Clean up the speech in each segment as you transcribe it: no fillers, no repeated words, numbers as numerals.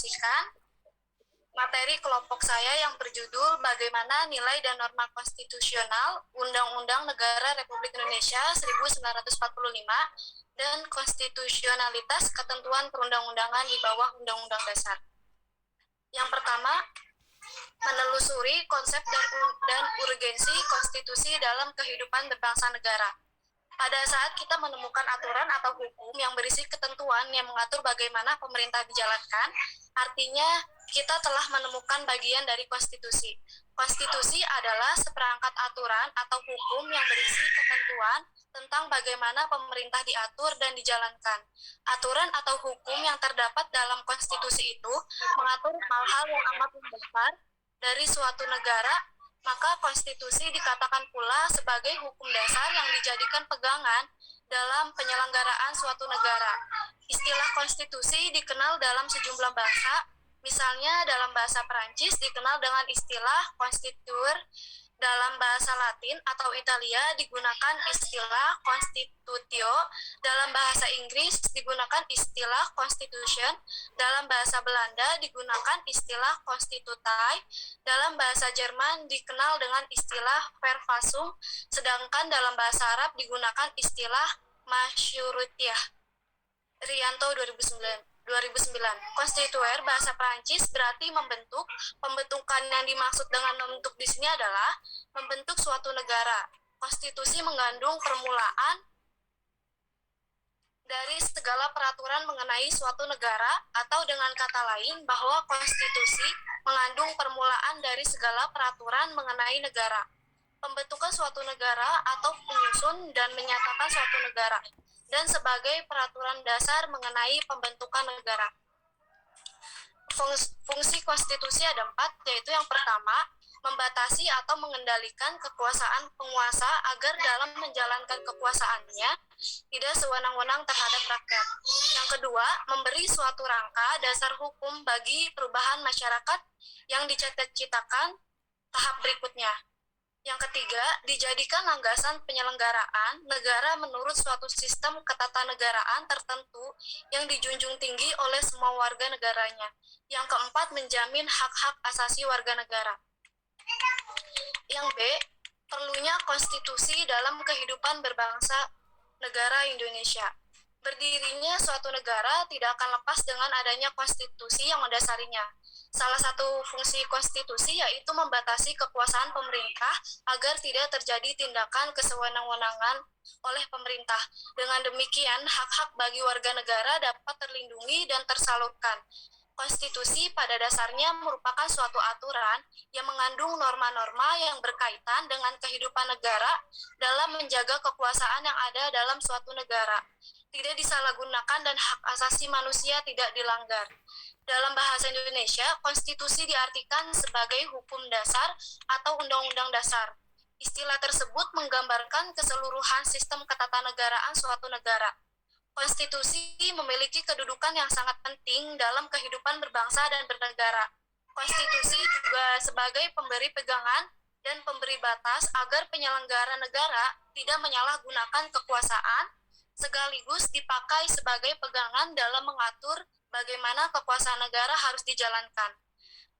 mempresentasikan materi kelompok saya yang berjudul Bagaimana Nilai dan Norma Konstitusional Undang-Undang Negara Republik Indonesia 1945 dan Konstitusionalitas Ketentuan Perundang-undangan di bawah Undang-Undang Dasar. Yang pertama, menelusuri konsep dan urgensi konstitusi dalam kehidupan berbangsa negara. Pada saat kita menemukan aturan atau hukum yang berisi ketentuan yang mengatur bagaimana pemerintah dijalankan, artinya kita telah menemukan bagian dari konstitusi. Konstitusi adalah seperangkat aturan atau hukum yang berisi ketentuan tentang bagaimana pemerintah diatur dan dijalankan. Aturan atau hukum yang terdapat dalam konstitusi itu mengatur hal-hal yang amat mendasar dari suatu negara, maka konstitusi dikatakan pula sebagai hukum dasar yang dijadikan pegangan dalam penyelenggaraan suatu negara. Istilah konstitusi dikenal dalam sejumlah bahasa, misalnya dalam bahasa Perancis dikenal dengan istilah constituer, dalam bahasa Latin atau Italia digunakan istilah constitutio, dalam bahasa Inggris digunakan istilah constitution, dalam bahasa Belanda digunakan istilah constitutie, dalam bahasa Jerman dikenal dengan istilah verfassung, sedangkan dalam bahasa Arab digunakan istilah masyurutiyah. Rianto 2009. Konstituer bahasa Prancis berarti membentuk. Pembentukan yang dimaksud dengan membentuk di sini adalah membentuk suatu negara. Konstitusi mengandung permulaan dari segala peraturan mengenai suatu negara, atau dengan kata lain bahwa konstitusi mengandung permulaan dari segala peraturan mengenai negara. Pembentukan suatu negara atau penyusun dan menyatakan suatu negara, dan sebagai peraturan dasar mengenai pembentukan negara. Fungsi konstitusi ada 4, yaitu yang pertama, membatasi atau mengendalikan kekuasaan penguasa agar dalam menjalankan kekuasaannya tidak sewenang-wenang terhadap rakyat. Yang kedua, memberi suatu rangka dasar hukum bagi perubahan masyarakat yang dicita-citakan tahap berikutnya. Yang ketiga, dijadikan landasan penyelenggaraan negara menurut suatu sistem ketatanegaraan tertentu yang dijunjung tinggi oleh semua warga negaranya. Yang keempat, menjamin hak-hak asasi warga negara. Yang B, perlunya konstitusi dalam kehidupan berbangsa negara Indonesia. Berdirinya suatu negara tidak akan lepas dengan adanya konstitusi yang mendasarinya. Salah satu fungsi konstitusi yaitu membatasi kekuasaan pemerintah agar tidak terjadi tindakan kesewenang-wenangan oleh pemerintah. Dengan demikian, hak-hak bagi warga negara dapat terlindungi dan tersalurkan. Konstitusi pada dasarnya merupakan suatu aturan yang mengandung norma-norma yang berkaitan dengan kehidupan negara dalam menjaga kekuasaan yang ada dalam suatu negara. Tidak disalahgunakan dan hak asasi manusia tidak dilanggar. Dalam bahasa Indonesia, konstitusi diartikan sebagai hukum dasar atau undang-undang dasar. Istilah tersebut menggambarkan keseluruhan sistem ketatanegaraan suatu negara. Konstitusi memiliki kedudukan yang sangat penting dalam kehidupan berbangsa dan bernegara. Konstitusi juga sebagai pemberi pegangan dan pemberi batas agar penyelenggara negara tidak menyalahgunakan kekuasaan, sekaligus dipakai sebagai pegangan dalam mengatur bagaimana kekuasaan negara harus dijalankan.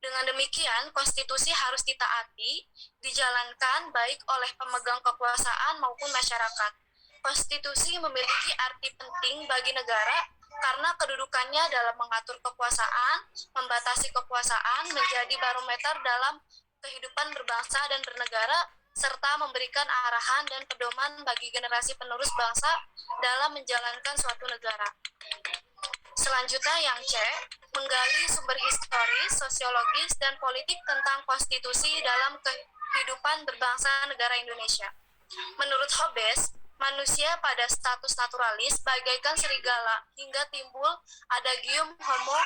Dengan demikian, konstitusi harus ditaati, dijalankan baik oleh pemegang kekuasaan maupun masyarakat. Konstitusi memiliki arti penting bagi negara karena kedudukannya dalam mengatur kekuasaan, membatasi kekuasaan, menjadi barometer dalam kehidupan berbangsa dan bernegara, serta memberikan arahan dan pedoman bagi generasi penerus bangsa dalam menjalankan suatu negara. Selanjutnya yang C, menggali sumber historis, sosiologis, dan politik tentang konstitusi dalam kehidupan berbangsa negara Indonesia. Menurut Hobbes, manusia pada status naturalis bagaikan serigala hingga timbul adagium homo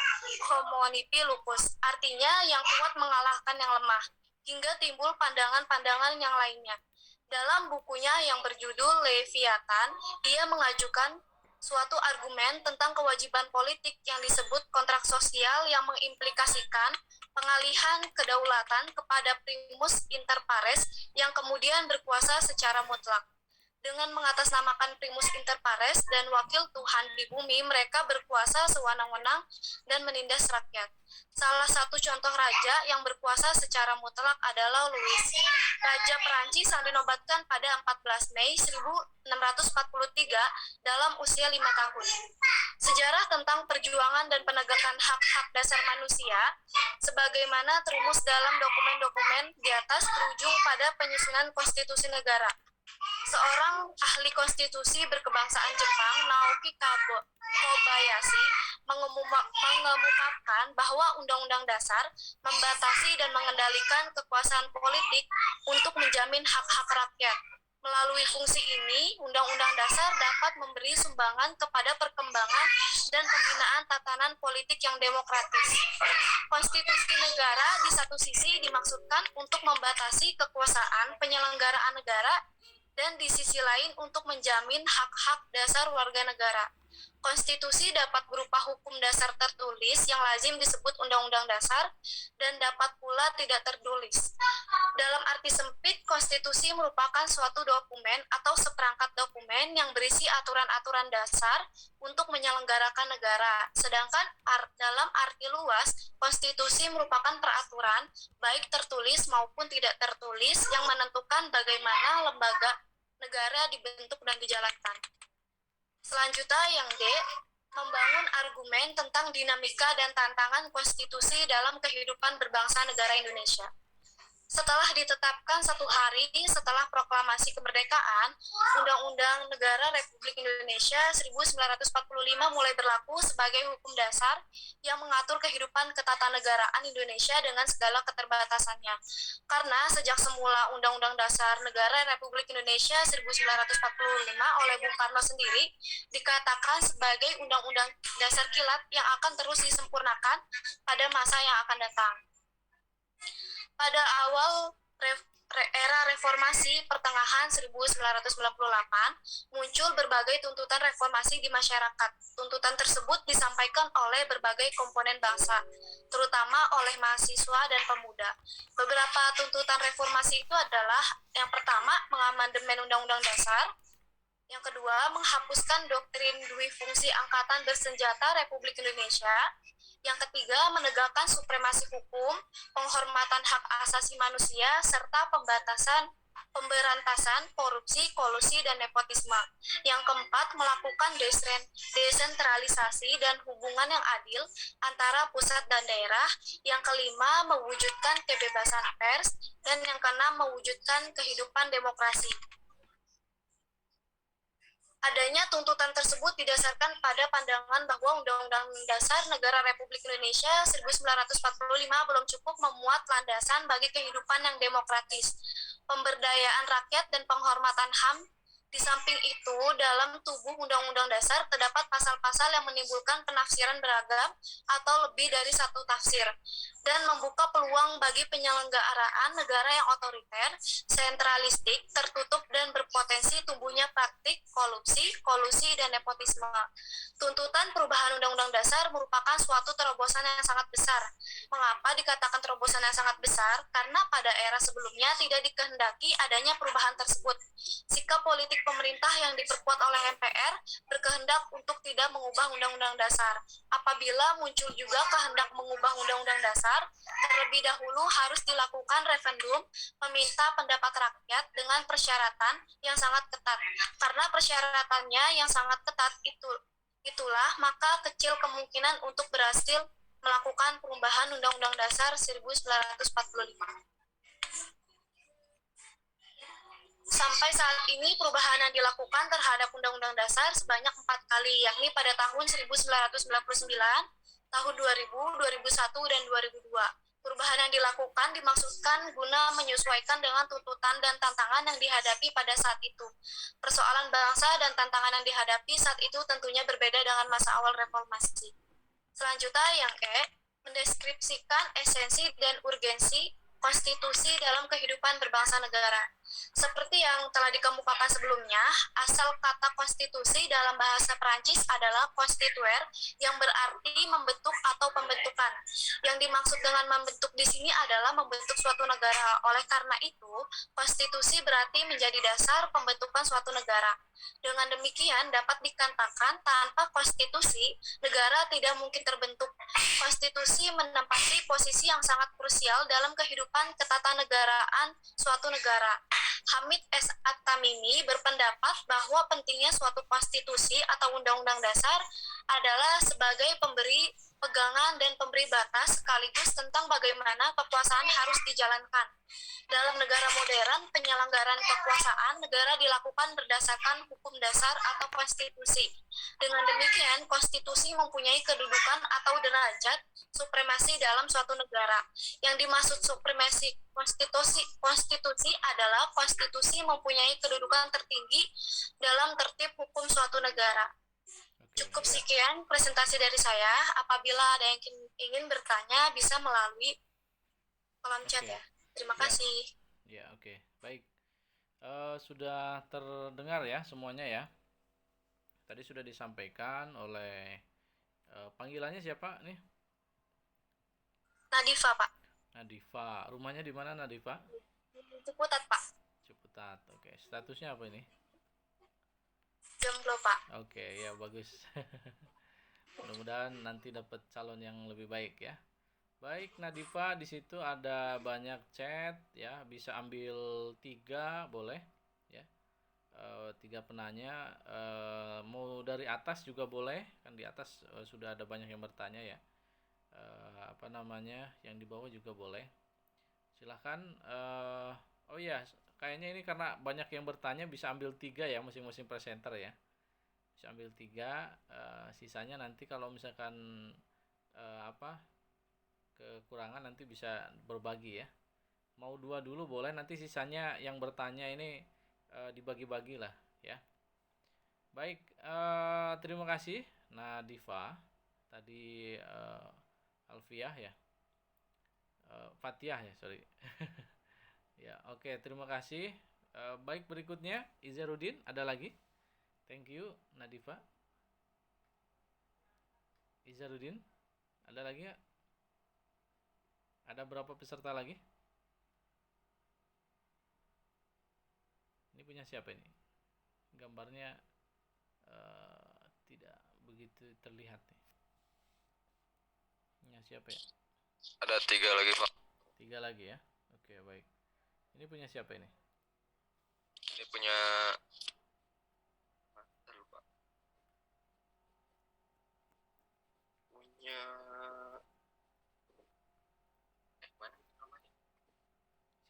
hominipi lupus, artinya yang kuat mengalahkan yang lemah, hingga timbul pandangan-pandangan yang lainnya. Dalam bukunya yang berjudul Leviathan, ia mengajukan suatu argumen tentang kewajiban politik yang disebut kontrak sosial yang mengimplikasikan pengalihan kedaulatan kepada primus inter pares yang kemudian berkuasa secara mutlak. Dengan mengatasnamakan primus inter pares dan wakil Tuhan di bumi, mereka berkuasa sewenang-wenang dan menindas rakyat. Salah satu contoh raja yang berkuasa secara mutlak adalah Louis, Raja Perancis yang dinobatkan pada 14 Mei 1643 dalam usia 5 tahun. Sejarah tentang perjuangan dan penegakan hak-hak dasar manusia, sebagaimana terumus dalam dokumen-dokumen di atas, berujung pada penyusunan konstitusi negara. Seorang ahli konstitusi berkebangsaan Jepang, Naoki Kobayashi, mengemukakan bahwa Undang-Undang Dasar membatasi dan mengendalikan kekuasaan politik untuk menjamin hak-hak rakyat. Melalui fungsi ini, Undang-Undang Dasar dapat memberi sumbangan kepada perkembangan dan pembinaan tatanan politik yang demokratis. Konstitusi negara di satu sisi dimaksudkan untuk membatasi kekuasaan penyelenggaraan negara dan di sisi lain untuk menjamin hak-hak dasar warga negara. Konstitusi dapat berupa hukum dasar tertulis yang lazim disebut Undang-Undang Dasar dan dapat pula tidak tertulis. Dalam arti sempit, konstitusi merupakan suatu dokumen atau seperangkat dokumen yang berisi aturan-aturan dasar untuk menyelenggarakan negara. Sedangkan dalam arti luas, konstitusi merupakan peraturan baik tertulis maupun tidak tertulis yang menentukan bagaimana lembaga negara dibentuk dan dijalankan. Selanjutnya yang D, membangun argumen tentang dinamika dan tantangan konstitusi dalam kehidupan berbangsa negara Indonesia. Setelah ditetapkan 1 hari setelah proklamasi kemerdekaan, Undang-Undang Negara Republik Indonesia 1945 mulai berlaku sebagai hukum dasar yang mengatur kehidupan ketatanegaraan Indonesia dengan segala keterbatasannya. Karena sejak semula Undang-Undang Dasar Negara Republik Indonesia 1945 oleh Bung Karno sendiri dikatakan sebagai Undang-Undang Dasar kilat yang akan terus disempurnakan pada masa yang akan datang. Pada awal era reformasi pertengahan 1998, muncul berbagai tuntutan reformasi di masyarakat. Tuntutan tersebut disampaikan oleh berbagai komponen bangsa, terutama oleh mahasiswa dan pemuda. Beberapa tuntutan reformasi itu adalah, yang pertama, mengamandemen Undang-Undang Dasar. Yang kedua, menghapuskan doktrin dui fungsi Angkatan Bersenjata Republik Indonesia. Yang ketiga, menegakkan supremasi hukum, penghormatan hak asasi manusia, serta pemberantasan korupsi, kolusi, dan nepotisme. Yang keempat, melakukan desentralisasi dan hubungan yang adil antara pusat dan daerah. Yang kelima, mewujudkan kebebasan pers. Dan yang keenam, mewujudkan kehidupan demokrasi. Adanya tuntutan tersebut didasarkan pada pandangan bahwa Undang-Undang Dasar Negara Republik Indonesia 1945 belum cukup memuat landasan bagi kehidupan yang demokratis, pemberdayaan rakyat, dan penghormatan HAM. Di samping itu, dalam tubuh Undang-Undang Dasar terdapat pasal-pasal yang menimbulkan penafsiran beragam atau lebih dari satu tafsir, dan membuka peluang bagi penyelenggaraan negara yang otoriter, sentralistik, tertutup, dan berpotensi tumbuhnya praktik korupsi, kolusi, dan nepotisme. Tuntutan perubahan Undang-Undang Dasar merupakan suatu terobosan yang sangat besar. Mengapa dikatakan terobosan yang sangat besar? Karena pada era sebelumnya tidak dikehendaki adanya perubahan tersebut. Sikap politik pemerintah yang diperkuat oleh MPR berkehendak untuk tidak mengubah Undang-Undang Dasar. Apabila muncul juga kehendak mengubah Undang-Undang Dasar, terlebih dahulu harus dilakukan referendum meminta pendapat rakyat dengan persyaratan yang sangat ketat. Karena persyaratannya yang sangat ketat itulah maka kecil kemungkinan untuk berhasil melakukan perubahan Undang-Undang Dasar 1945. Sampai saat ini perubahan yang dilakukan terhadap Undang-Undang Dasar sebanyak 4 kali, yakni pada tahun 1999, tahun 2000, 2001, dan 2002. Perubahan yang dilakukan dimaksudkan guna menyesuaikan dengan tuntutan dan tantangan yang dihadapi pada saat itu. Persoalan bangsa dan tantangan yang dihadapi saat itu tentunya berbeda dengan masa awal reformasi. Selanjutnya yang E, mendeskripsikan esensi dan urgensi konstitusi dalam kehidupan berbangsa negara. Seperti yang telah dikemukakan sebelumnya, asal kata konstitusi dalam bahasa Perancis adalah constituer yang berarti membentuk atau pembentukan. Yang dimaksud dengan membentuk di sini adalah membentuk suatu negara. Oleh karena itu, konstitusi berarti menjadi dasar pembentukan suatu negara. Dengan demikian, dapat dikatakan tanpa konstitusi, negara tidak mungkin terbentuk. Konstitusi menempati posisi yang sangat krusial dalam kehidupan ketatanegaraan suatu negara. Hamid S. At-Tamimi berpendapat bahwa pentingnya suatu konstitusi atau undang-undang dasar adalah sebagai pemberi pegangan dan pemberi batas sekaligus tentang bagaimana kekuasaan harus dijalankan. Dalam negara modern, penyelenggaraan kekuasaan negara dilakukan berdasarkan hukum dasar atau konstitusi. Dengan demikian, konstitusi mempunyai kedudukan atau derajat supremasi dalam suatu negara. Yang dimaksud supremasi konstitusi adalah konstitusi mempunyai kedudukan tertinggi dalam tertib hukum suatu negara. Cukup sekian presentasi dari saya. Apabila ada yang ingin bertanya, bisa melalui kolom chat ya. Terima kasih. Ya, oke. Baik. Sudah terdengar ya semuanya ya. Tadi sudah disampaikan oleh panggilannya siapa nih? Nadifa, Pak. Nadifa. Rumahnya di mana Nadifa? Ciputat, Pak. Ciputat. Oke. Statusnya apa ini? Jomblo, Pak. Oke, ya bagus. Mudah-mudahan nanti dapat calon yang lebih baik ya. Baik Nadifa, di situ ada banyak chat ya, bisa ambil 3 boleh ya. 3 penanya, mau dari atas juga boleh, kan di atas sudah ada banyak yang bertanya ya. Yang di bawah juga boleh. Silahkan. Oh ya, kayaknya ini karena banyak yang bertanya bisa ambil 3 ya, masing-masing presenter ya. Bisa ambil 3, sisanya nanti kalau misalkan kekurangan nanti bisa berbagi ya. Mau 2 dulu boleh, nanti sisanya yang bertanya ini dibagi-bagi lah ya. Baik, terima kasih Nadifa. Tadi Alfiah ya. Fatiah ya, sorry. Ya, oke, terima kasih. Baik, berikutnya Izarudin, ada lagi? Thank you Nadifa. Izarudin, ada lagi nggak? Ada berapa peserta lagi? Ini punya siapa ini? Gambarnya tidak begitu terlihat nih. Punya siapa ya? Ada 3 lagi, Pak. 3 lagi ya. Oke, baik. Ini punya siapa ini? Ini punya Pak. Punya mana namanya?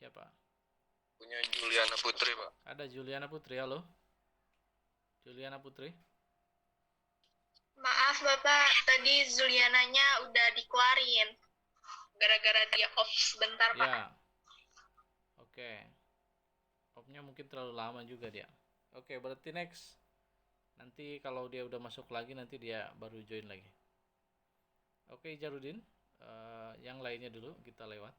Siapa? Punya Juliana Putri, Pak. Ada Juliana Putri, halo. Juliana Putri. Maaf Bapak, tadi Zuliananya udah dikeluarin. Gara-gara dia off sebentar, Pak. Ya. Oke. Off-nya mungkin terlalu lama juga dia. Oke, berarti next. Nanti kalau dia udah masuk lagi nanti dia baru join lagi. Oke, Jarudin. Yang lainnya dulu kita lewat.